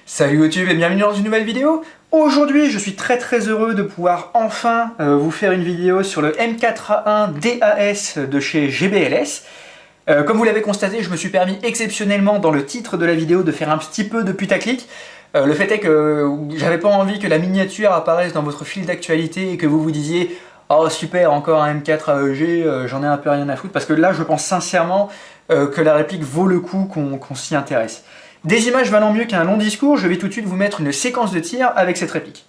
Salut YouTube et bienvenue dans une nouvelle vidéo. Aujourd'hui je suis très heureux de pouvoir enfin vous faire une vidéo sur le M4A1 DAS de chez GBLS. Comme vous l'avez constaté, je me suis permis exceptionnellement dans le titre de la vidéo de faire un petit peu de putaclic. Le fait est que j'avais pas envie que la miniature apparaisse dans votre fil d'actualité et que vous vous disiez « Oh super, encore un M4 AEG, j'en ai un peu rien à foutre » parce que là je pense sincèrement que la réplique vaut le coup qu'on s'y intéresse. Des images valant mieux qu'un long discours, je vais tout de suite vous mettre une séquence de tir avec cette réplique.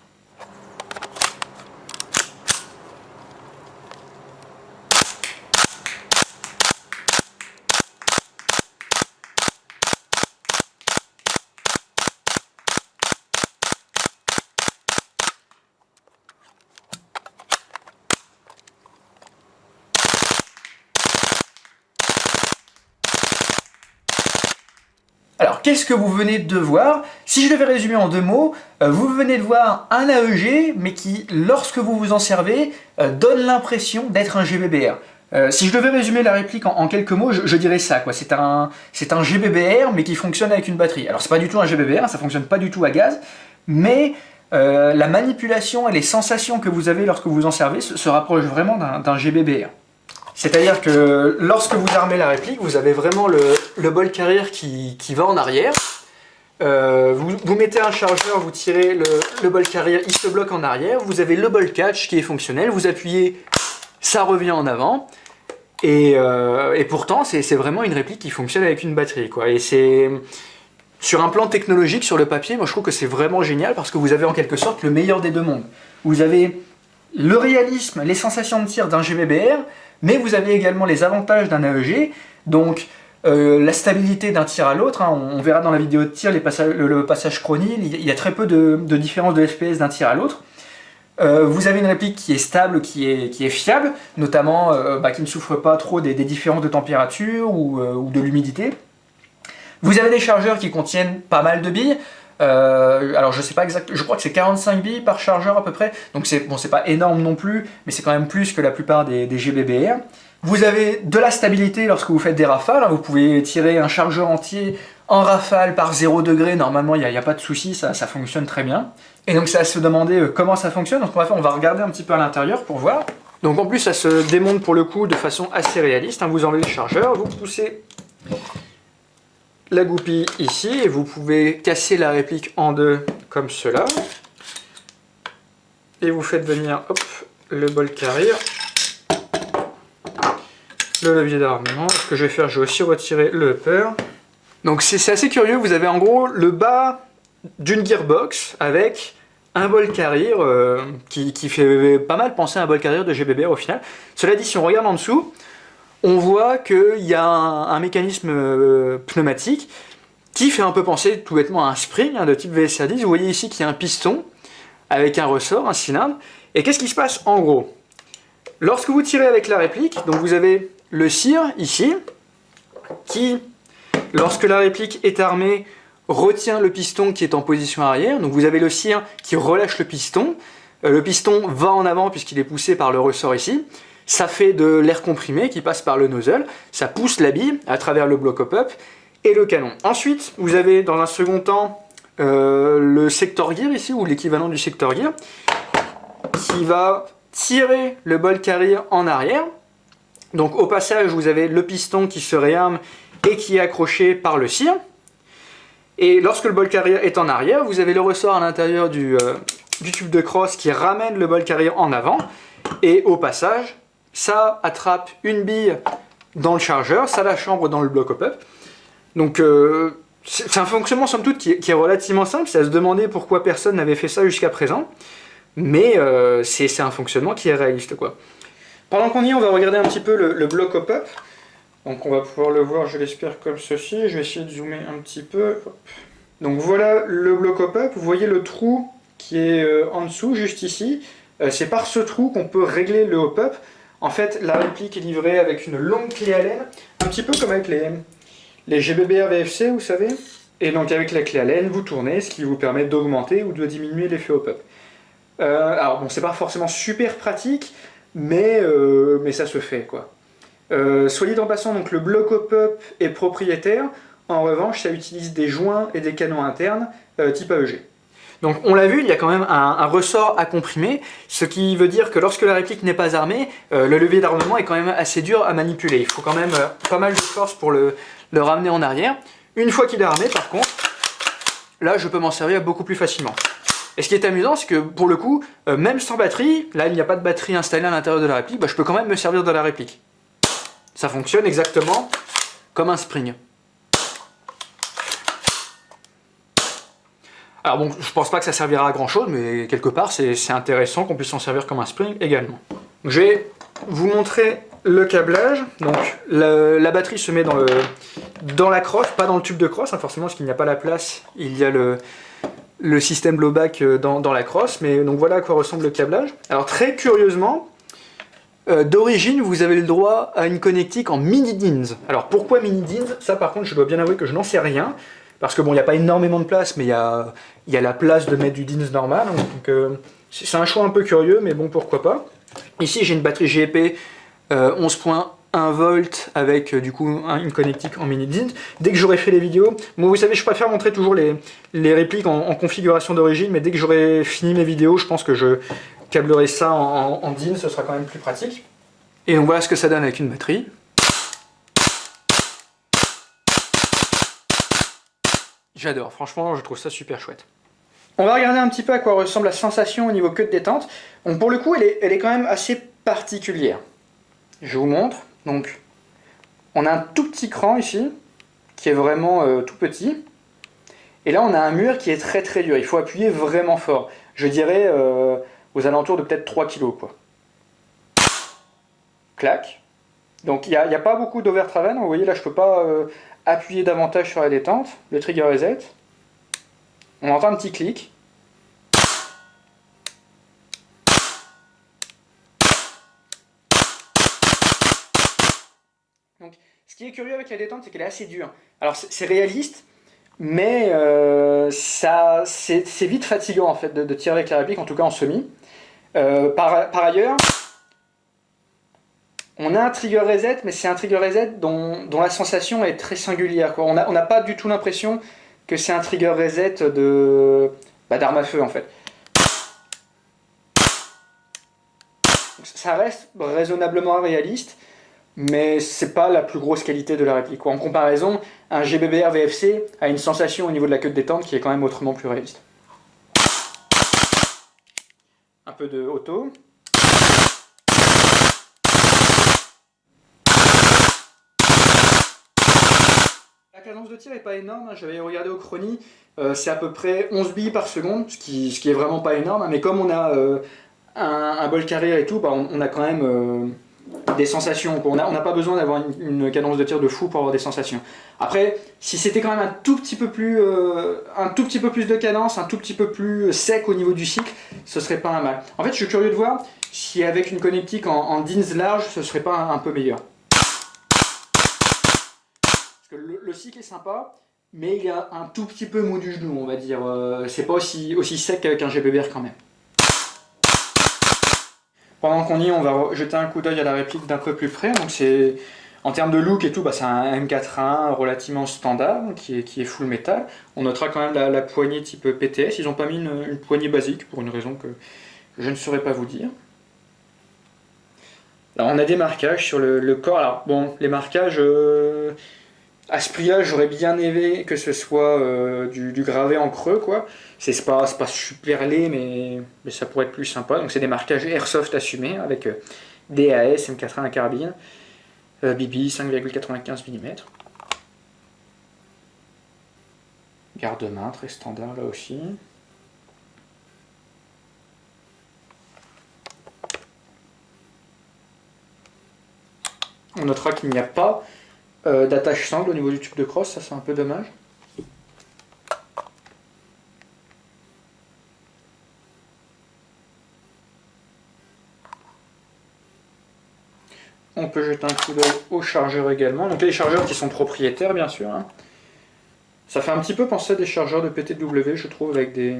Alors, qu'est-ce que vous venez de voir? Si je devais résumer en deux mots, vous venez de voir un AEG, mais qui, lorsque vous vous en servez, donne l'impression d'être un GBBR. Si je devais résumer la réplique en quelques mots, je dirais ça, quoi. C'est un GBBR, mais qui fonctionne avec une batterie. Alors, c'est pas du tout un GBBR, ça fonctionne pas du tout à gaz, mais la manipulation et les sensations que vous avez lorsque vous vous en servez se rapprochent vraiment d'un GBBR. C'est-à-dire que lorsque vous armez la réplique, vous avez vraiment le bol carrière qui va en arrière. Vous mettez un chargeur, vous tirez le bol carrière, il se bloque en arrière. Vous avez le bol catch qui est fonctionnel, vous appuyez, ça revient en avant. Et pourtant, c'est vraiment une réplique qui fonctionne avec une batterie, quoi. Et c'est sur un plan technologique, sur le papier, moi je trouve que c'est vraiment génial parce que vous avez en quelque sorte le meilleur des deux mondes. Vous avez le réalisme, les sensations de tir d'un GBBR, mais vous avez également les avantages d'un AEG, donc la stabilité d'un tir à l'autre, hein, on verra dans la vidéo de tir le passage chronile, il y a très peu de différence de FPS d'un tir à l'autre. Vous avez une réplique qui est stable, qui est fiable, notamment qui ne souffre pas trop des différences de température ou de l'humidité. Vous avez des chargeurs qui contiennent pas mal de billes. Alors je sais pas exactement, je crois que c'est 45 billes par chargeur à peu près, donc c'est pas énorme non plus, mais c'est quand même plus que la plupart des GBBR. Vous avez de la stabilité lorsque vous faites des rafales, hein, vous pouvez tirer un chargeur entier en rafale par 0 degré, normalement il n'y a pas de souci, ça fonctionne très bien. Et donc c'est à se demander comment ça fonctionne, donc on va regarder un petit peu à l'intérieur pour voir. Donc en plus ça se démonte pour le coup de façon assez réaliste, hein, vous enlevez le chargeur, vous poussez la goupille ici et vous pouvez casser la réplique en deux comme cela et vous faites venir hop, le bol carrière, le levier d'armement. Ce que je vais faire, je vais aussi retirer le upper. Donc c'est assez curieux, vous avez en gros le bas d'une gearbox avec un bol carrière qui fait pas mal penser à un bol carrière de GBBR au final. Cela dit, si on regarde en dessous, on voit qu'il y a un mécanisme pneumatique qui fait un peu penser tout bêtement à un spring de type VSR10. Vous voyez ici qu'il y a un piston avec un ressort, un cylindre. Et qu'est-ce qui se passe en gros? Lorsque vous tirez avec la réplique, donc vous avez le cire ici, qui, lorsque la réplique est armée, retient le piston qui est en position arrière. Donc vous avez le cire qui relâche le piston va en avant puisqu'il est poussé par le ressort ici. Ça fait de l'air comprimé qui passe par le nozzle, ça pousse la bille à travers le bloc hop-up et le canon. Ensuite, vous avez dans un second temps le sector gear ici, ou l'équivalent du sector gear, qui va tirer le bol carrière en arrière. Donc au passage, vous avez le piston qui se réarme et qui est accroché par le cire. Et lorsque le bol carrière est en arrière, vous avez le ressort à l'intérieur du tube de crosse qui ramène le bol carrière en avant. Et au passage, ça attrape une bille dans le chargeur, ça la chambre dans le bloc hop-up. Donc c'est un fonctionnement somme toute qui est relativement simple, c'est à se demander pourquoi personne n'avait fait ça jusqu'à présent. Mais c'est un fonctionnement qui est réaliste, quoi. Pendant qu'on y est, on va regarder un petit peu le bloc hop-up. Donc on va pouvoir le voir, je l'espère, comme ceci. Je vais essayer de zoomer un petit peu. Hop. Donc voilà le bloc hop-up, vous voyez le trou qui est en dessous, juste ici. C'est par ce trou qu'on peut régler le hop-up. En fait, la réplique est livrée avec une longue clé Allen, un petit peu comme avec les GBBR VFC, vous savez. Et donc avec la clé Allen, vous tournez, ce qui vous permet d'augmenter ou de diminuer l'effet hop-up. Alors bon, c'est pas forcément super pratique, mais ça se fait, quoi. Soit dit en passant, donc le bloc hop-up est propriétaire. En revanche, ça utilise des joints et des canons internes type AEG. Donc on l'a vu, il y a quand même un ressort à comprimer, ce qui veut dire que lorsque la réplique n'est pas armée, le levier d'armement est quand même assez dur à manipuler. Il faut quand même pas mal de force pour le ramener en arrière. Une fois qu'il est armé, par contre, là je peux m'en servir beaucoup plus facilement. Et ce qui est amusant, c'est que pour le coup, même sans batterie, là il n'y a pas de batterie installée à l'intérieur de la réplique, je peux quand même me servir de la réplique. Ça fonctionne exactement comme un spring. Alors bon, je pense pas que ça servira à grand chose, mais quelque part c'est intéressant qu'on puisse s'en servir comme un spring également. Je vais vous montrer le câblage. Donc la batterie se met dans la crosse, pas dans le tube de crosse, hein, forcément parce qu'il n'y a pas la place, il y a le système blowback dans la crosse, mais donc voilà à quoi ressemble le câblage. Alors très curieusement, d'origine vous avez le droit à une connectique en mini DINS. Alors pourquoi mini DINS? Ça par contre je dois bien avouer que je n'en sais rien. Parce que bon, il n'y a pas énormément de place, mais il y a la place de mettre du DINS normal. Donc c'est un choix un peu curieux, mais bon, pourquoi pas. Ici, j'ai une batterie GEP 11.1 volts avec du coup une connectique en mini DINS. Dès que j'aurai fait les vidéos, moi vous savez, je préfère montrer toujours les répliques en configuration d'origine, mais dès que j'aurai fini mes vidéos, je pense que je câblerai ça en DINS, ce sera quand même plus pratique. Et donc voilà ce que ça donne avec une batterie. J'adore, franchement, je trouve ça super chouette. On va regarder un petit peu à quoi ressemble la sensation au niveau queue de détente. Donc pour le coup, elle est quand même assez particulière. Je vous montre. Donc, on a un tout petit cran ici, qui est vraiment tout petit. Et là, on a un mur qui est très très dur. Il faut appuyer vraiment fort. Je dirais aux alentours de peut-être 3 kg, quoi. Clac. Donc il n'y a pas beaucoup d'overtraven. Vous voyez, là, je ne peux pas appuyer davantage sur la détente. Le trigger reset. On entend un petit clic. Donc, ce qui est curieux avec la détente, c'est qu'elle est assez dure. Alors c'est réaliste, mais c'est vite fatigant en fait de tirer avec la réplique, en tout cas en semi. Par ailleurs, on a un trigger reset, mais c'est un trigger reset dont la sensation est très singulière, quoi. On n'a pas du tout l'impression que c'est un trigger reset d'arme à feu en fait. Donc, ça reste raisonnablement réaliste, mais c'est pas la plus grosse qualité de la réplique, quoi. En comparaison, un GBBR VFC a une sensation au niveau de la queue de détente qui est quand même autrement plus réaliste. Un peu de auto. La cadence de tir n'est pas énorme, hein. J'avais regardé au chronie, c'est à peu près 11 billes par seconde, ce qui est vraiment pas énorme, hein. Mais comme on a un ball carrier et tout, on a quand même des sensations. On n'a pas besoin d'avoir une cadence de tir de fou pour avoir des sensations. Après, si c'était quand même un tout petit peu plus de cadence, un tout petit peu plus sec au niveau du cycle, ce serait pas un mal. En fait, je suis curieux de voir si avec une connectique en DINS large, ce serait pas un peu meilleur. Parce que le cycle est sympa, mais il est un tout petit peu mou du genou, on va dire. C'est pas aussi sec qu'avec un GBBR quand même. Pendant qu'on y est, on va jeter un coup d'œil à la réplique d'un peu plus près. Donc c'est, en termes de look et tout, c'est un M4A1 relativement standard, qui est full métal. On notera quand même la poignée type PTS. Ils n'ont pas mis une poignée basique, pour une raison que je ne saurais pas vous dire. Alors on a des marquages sur le corps. Alors bon, les marquages, à ce prix-là, j'aurais bien aimé que ce soit du gravé en creux, quoi. C'est pas super laid, mais ça pourrait être plus sympa. Donc c'est des marquages airsoft assumés avec DAS, M4A1 carabine, BB 5,95 mm. Garde-main, très standard là aussi. On notera qu'il n'y a pas d'attache sangle au niveau du tube de crosse, ça c'est un peu dommage. On peut jeter un coup d'œil au chargeur également. Donc les chargeurs qui sont propriétaires bien sûr, hein. Ça fait un petit peu penser à des chargeurs de PTW, je trouve, avec des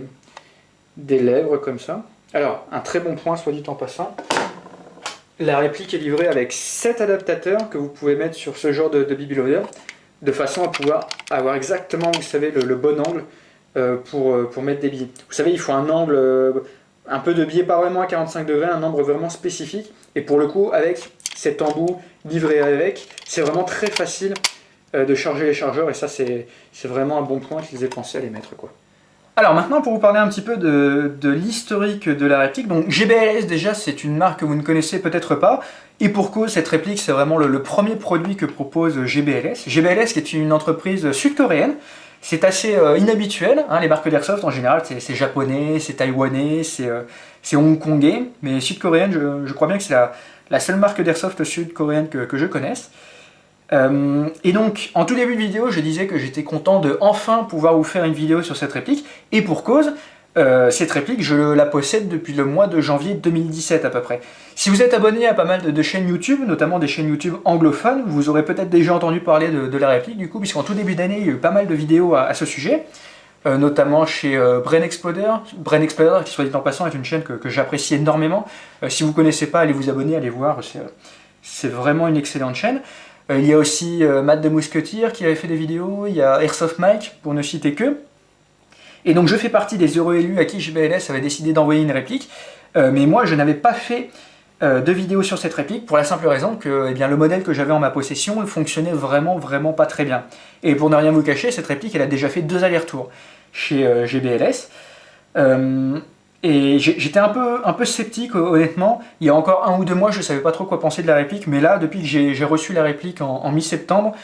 lèvres comme ça. Alors, un très bon point, soit dit en passant. La réplique est livrée avec 7 adaptateurs que vous pouvez mettre sur ce genre de BB loader. de façon à pouvoir avoir exactement, vous savez, le bon angle pour mettre des billets. Vous savez, il faut un angle, un peu de billet pas vraiment à 45 degrés, un angle vraiment spécifique. Et pour le coup, avec cet embout livré avec, c'est vraiment très facile de charger les chargeurs. Et ça, c'est vraiment un bon point qu'ils aient pensé à les mettre, quoi. Alors maintenant, pour vous parler un petit peu de l'historique de la réplique, donc GBLS déjà c'est une marque que vous ne connaissez peut-être pas, et pour cause cette réplique c'est vraiment le premier produit que propose GBLS. GBLS qui est une entreprise sud-coréenne, c'est assez inhabituel, hein, les marques d'airsoft en général c'est japonais, c'est taïwanais, c'est hongkongais, mais sud-coréenne je crois bien que c'est la seule marque d'airsoft sud-coréenne que je connaisse. Et donc, en tout début de vidéo, je disais que j'étais content de enfin pouvoir vous faire une vidéo sur cette réplique, et pour cause, cette réplique, je la possède depuis le mois de janvier 2017 à peu près. Si vous êtes abonné à pas mal de chaînes YouTube, notamment des chaînes YouTube anglophones, vous aurez peut-être déjà entendu parler de la réplique du coup, puisqu'en tout début d'année, il y a eu pas mal de vidéos à ce sujet, notamment chez Brain Exploder. Brain Exploder, qui soit dit en passant, est une chaîne que j'apprécie énormément. Si vous ne connaissez pas, allez vous abonner, allez voir, c'est vraiment une excellente chaîne. Il y a aussi Matt de Mousquetier qui avait fait des vidéos, il y a Airsoft Mike, pour ne citer que. Et donc je fais partie des heureux élus à qui GBLS avait décidé d'envoyer une réplique, mais moi je n'avais pas fait de vidéo sur cette réplique pour la simple raison que le modèle que j'avais en ma possession fonctionnait vraiment pas très bien. Et pour ne rien vous cacher, cette réplique elle a déjà fait 2 allers-retours chez GBLS. Et j'étais un peu sceptique honnêtement, il y a encore 1 ou 2 mois je ne savais pas trop quoi penser de la réplique, mais là depuis que j'ai reçu la réplique en mi-septembre,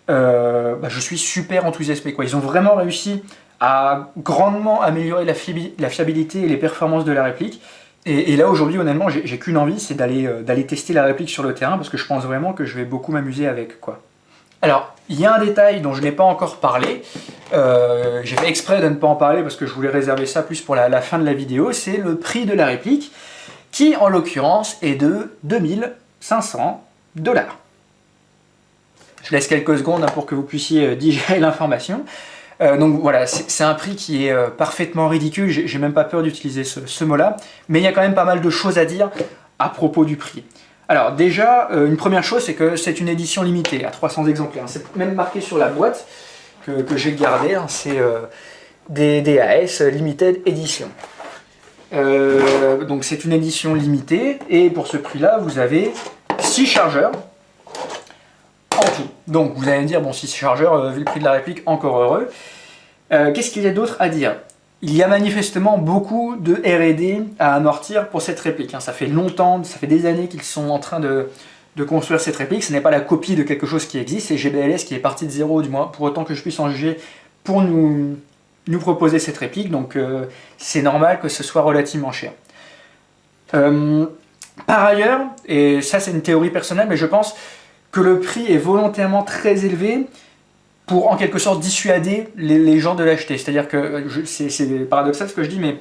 je suis super enthousiaspé, quoi. Ils ont vraiment réussi à grandement améliorer la fiabilité et les performances de la réplique, et là aujourd'hui honnêtement j'ai qu'une envie, c'est d'aller tester la réplique sur le terrain, parce que je pense vraiment que je vais beaucoup m'amuser avec, quoi. Alors, il y a un détail dont je n'ai pas encore parlé, j'ai fait exprès de ne pas en parler parce que je voulais réserver ça plus pour la fin de la vidéo, c'est le prix de la réplique, qui en l'occurrence est de 2500 $. Je laisse quelques secondes pour que vous puissiez digérer l'information. Donc voilà, c'est un prix qui est parfaitement ridicule, j'ai même pas peur d'utiliser ce mot-là, mais il y a quand même pas mal de choses à dire à propos du prix. Alors déjà, une première chose, c'est que c'est une édition limitée à 300 exemplaires. C'est même marqué sur la boîte que j'ai gardée, hein, c'est des DAS Limited Edition. Donc c'est une édition limitée, et pour ce prix-là, vous avez 6 chargeurs en tout. Donc vous allez me dire, bon 6 chargeurs, vu le prix de la réplique, encore heureux. Qu'est-ce qu'il y a d'autre à dire ? Il y a manifestement beaucoup de R&D à amortir pour cette réplique. Ça fait longtemps, ça fait des années qu'ils sont en train de construire cette réplique. Ce n'est pas la copie de quelque chose qui existe, c'est GBLS qui est parti de zéro, du moins pour autant que je puisse en juger, pour nous proposer cette réplique. Donc c'est normal que ce soit relativement cher. Par ailleurs, et ça c'est une théorie personnelle, mais je pense que le prix est volontairement très élevé pour en quelque sorte dissuader les gens de l'acheter. C'est-à-dire que, c'est paradoxal ce que je dis, mais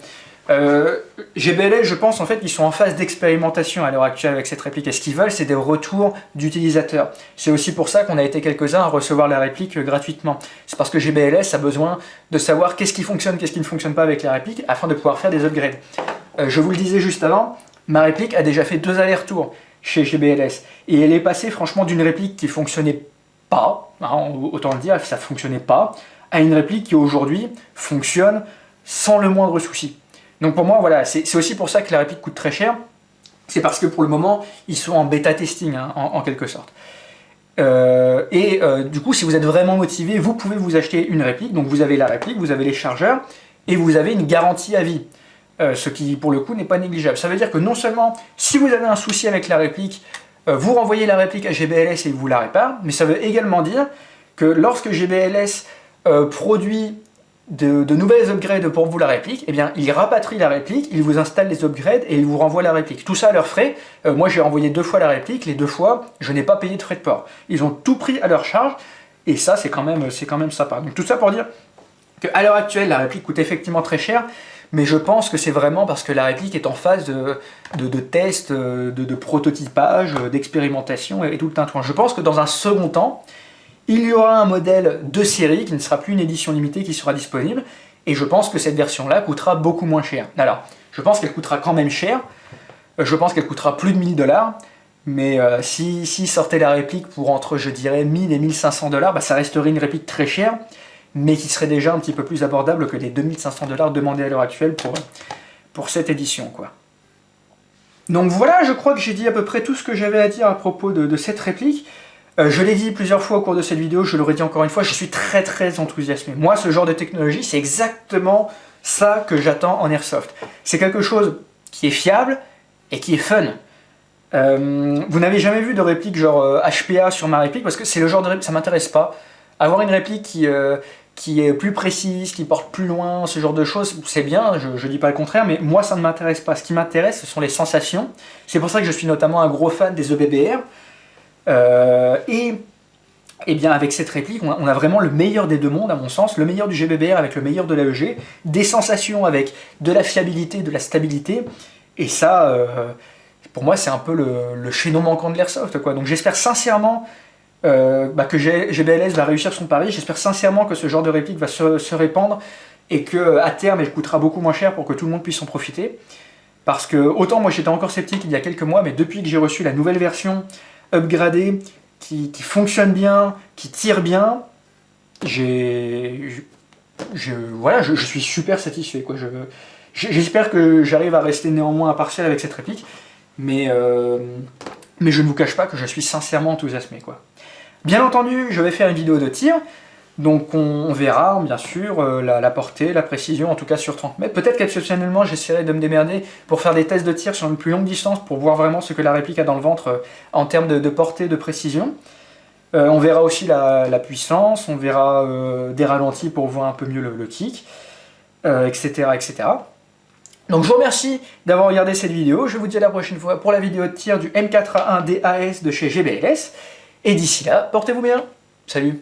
GBLS, je pense en fait qu'ils sont en phase d'expérimentation à l'heure actuelle avec cette réplique, et ce qu'ils veulent c'est des retours d'utilisateurs. C'est aussi pour ça qu'on a été quelques-uns à recevoir la réplique gratuitement. C'est parce que GBLS a besoin de savoir qu'est-ce qui fonctionne, qu'est-ce qui ne fonctionne pas avec la réplique, afin de pouvoir faire des upgrades. Je vous le disais juste avant, ma réplique a déjà fait 2 allers-retours chez GBLS, et elle est passée franchement d'une réplique qui fonctionnait pas, hein, autant le dire, ça fonctionnait pas, à une réplique qui aujourd'hui fonctionne sans le moindre souci. Donc pour moi, voilà, c'est aussi pour ça que la réplique coûte très cher, c'est parce que pour le moment, ils sont en bêta testing, hein, en quelque sorte. Du coup, si vous êtes vraiment motivé, vous pouvez vous acheter une réplique, donc vous avez la réplique, vous avez les chargeurs, et vous avez une garantie à vie. Ce qui, pour le coup, n'est pas négligeable. Ça veut dire que non seulement, si vous avez un souci avec la réplique, vous renvoyez la réplique à GBLS et ils vous la réparent, mais ça veut également dire que lorsque GBLS produit de nouvelles upgrades pour vous la réplique, eh bien, ils rapatrient la réplique, ils vous installent les upgrades et ils vous renvoient la réplique. Tout ça à leurs frais. Moi, j'ai envoyé 2 fois la réplique, les 2 fois, je n'ai pas payé de frais de port. Ils ont tout pris à leur charge, et ça, c'est quand même sympa. Donc tout ça pour dire qu'à l'heure actuelle, la réplique coûte effectivement très cher, mais je pense que c'est vraiment parce que la réplique est en phase de test, de prototypage, d'expérimentation et tout le tintouin. Je pense que dans un second temps, il y aura un modèle de série qui ne sera plus une édition limitée qui sera disponible, et je pense que cette version-là coûtera beaucoup moins cher. Alors, je pense qu'elle coûtera quand même cher, je pense qu'elle coûtera plus de 1000 $, Mais si sortait la réplique pour entre, je dirais, 1000 et 1500 $, bah, ça resterait une réplique très chère, mais qui serait déjà un petit peu plus abordable que les 2500 $ demandés à l'heure actuelle pour cette édition, quoi. Donc voilà, je crois que j'ai dit à peu près tout ce que j'avais à dire à propos de cette réplique. Je l'ai dit plusieurs fois au cours de cette vidéo, je le redis encore une fois, je suis très très enthousiasmé. Moi, ce genre de technologie, c'est exactement ça que j'attends en Airsoft. C'est quelque chose qui est fiable et qui est fun. Vous n'avez jamais vu de réplique genre HPA sur ma réplique, parce que c'est le genre de réplique, ça m'intéresse pas. Avoir une réplique qui est plus précise, qui porte plus loin, ce genre de choses, c'est bien, je dis pas le contraire, mais moi ça ne m'intéresse pas. Ce qui m'intéresse, ce sont les sensations. C'est pour ça que je suis notamment un gros fan des EBBR. Et bien avec cette réplique, on a vraiment le meilleur des deux mondes, à mon sens, le meilleur du GBBR avec le meilleur de l'AEG, des sensations avec de la fiabilité, de la stabilité, et ça, pour moi, c'est un peu le chaînon manquant de l'Airsoft, quoi. Donc j'espère sincèrement que GBLS va réussir son pari, j'espère sincèrement que ce genre de réplique va se répandre, et qu'à terme, elle coûtera beaucoup moins cher pour que tout le monde puisse en profiter. Parce que, autant moi j'étais encore sceptique il y a quelques mois, mais depuis que j'ai reçu la nouvelle version upgradée, qui fonctionne bien, qui tire bien, voilà, je suis super satisfait, quoi. J'espère que j'arrive à rester néanmoins impartial avec cette réplique, mais je ne vous cache pas que je suis sincèrement enthousiasmé, quoi. Bien entendu, je vais faire une vidéo de tir, donc on verra bien sûr la portée, la précision, en tout cas sur 30 mètres. Peut-être qu'exceptionnellement j'essaierai de me démerder pour faire des tests de tir sur une plus longue distance pour voir vraiment ce que la réplique a dans le ventre en termes de portée, de précision. On verra aussi la puissance, on verra des ralentis pour voir un peu mieux le kick, etc., etc. Donc je vous remercie d'avoir regardé cette vidéo, je vous dis à la prochaine fois pour la vidéo de tir du M4A1 DAS de chez GBLS, et d'ici là, portez-vous bien, salut.